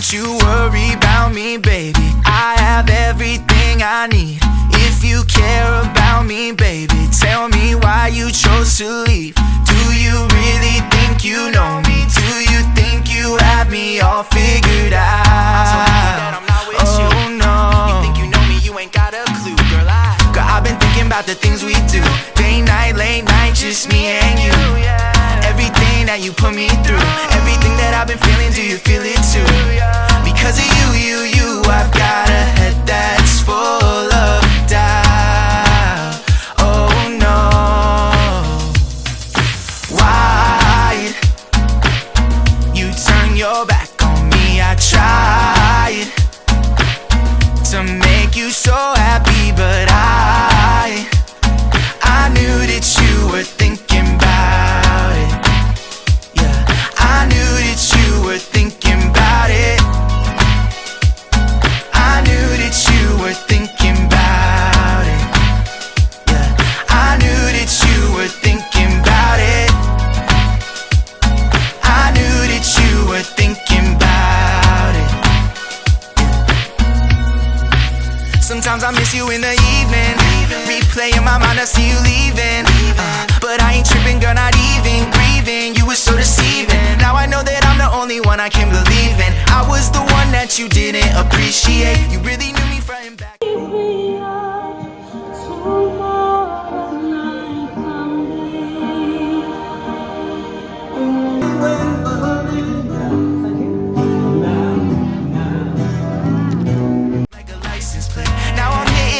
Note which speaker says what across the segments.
Speaker 1: Don't you worry about me, baby. I have everything I need. If you care about me, baby, tell me why you chose to leave. Do you really think you know me? Do you think you have me all figured out? I'm not with you. Oh no. You think you know me, you ain't got a clue, girl. I've been thinking about the things we do. Day, night, late night, just me and you. Everything that you put me through, everything that I've been feeling, do you feel it too? Because of you, I've got a head that's full of doubt. Oh no. Why you turn your back on me? I tried to make you so happy, but I knew that you were thinking about it. Yeah, I knew that you were thinking about it. I knew that you were thinking about it. Yeah, I knew that you were thinking about it. I knew that you were thinking about it. Yeah. Sometimes I miss you in the evening, replay in my mind, I see you leaving. But I ain't tripping, girl, not even grieving. You were so deceiving. Now I know that I'm the only one I can believe in. I was the one that you didn't appreciate. You really knew me front and back.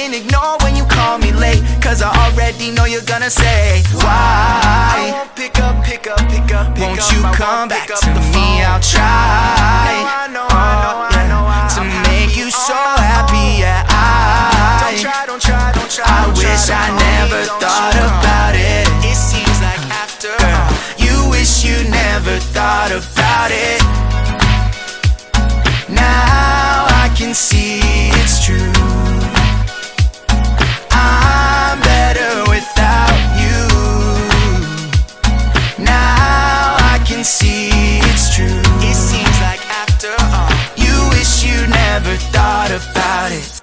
Speaker 1: Ignore when you call me late, cause I already know you're gonna say why. I won't pick up. Won't you come back to me? I'll try. I know, to make you so happy. Yeah, don't try. I wish I never thought about it. It seems like after all, you wish you never thought about it. Now I can see it's true. I'm better without you. Now I can see it's true. It seems like after all, you wish you never thought about it.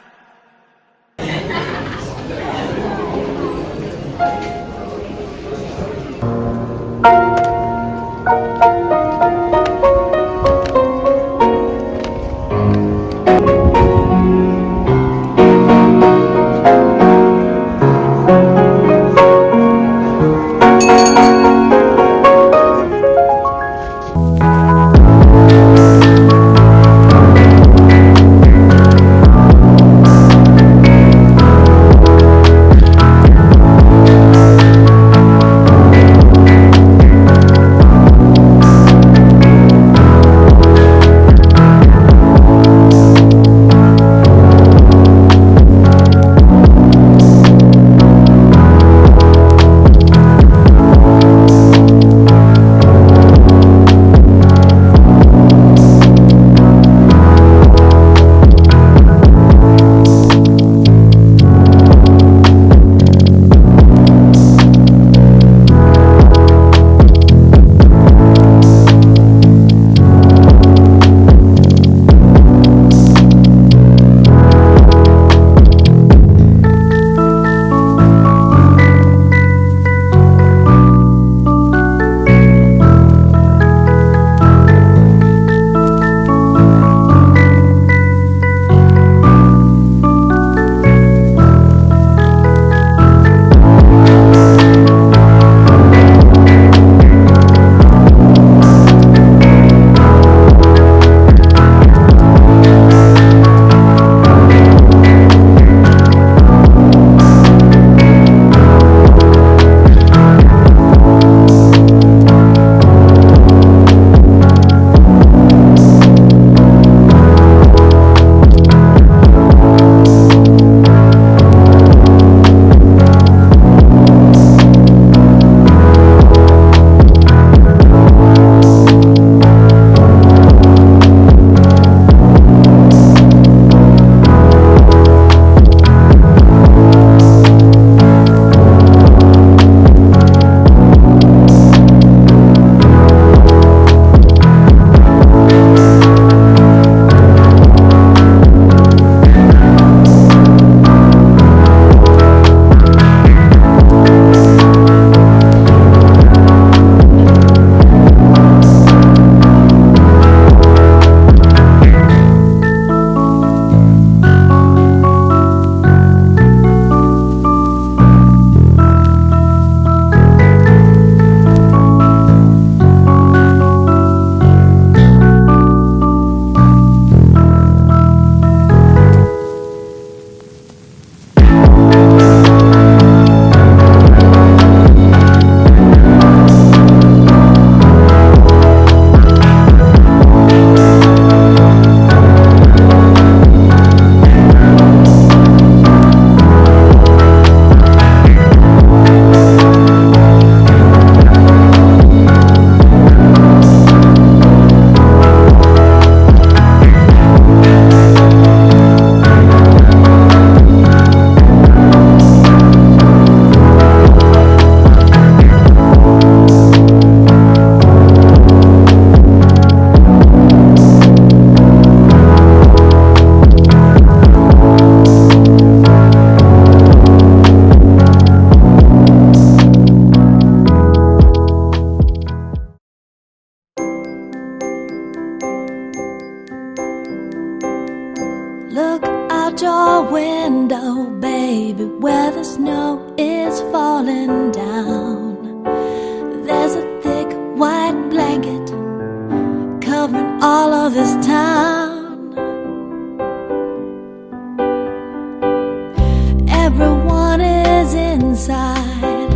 Speaker 2: Look out your window, baby, where the snow is falling down. There's a thick white blanket covering all of this town. Everyone is inside.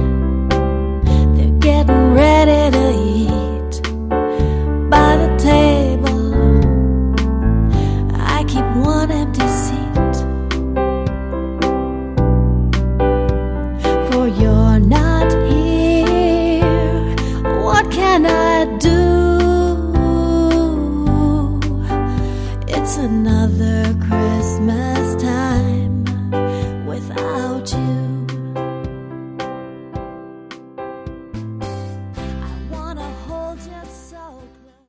Speaker 2: They're getting ready to eat. By the table, I keep one empty seat for your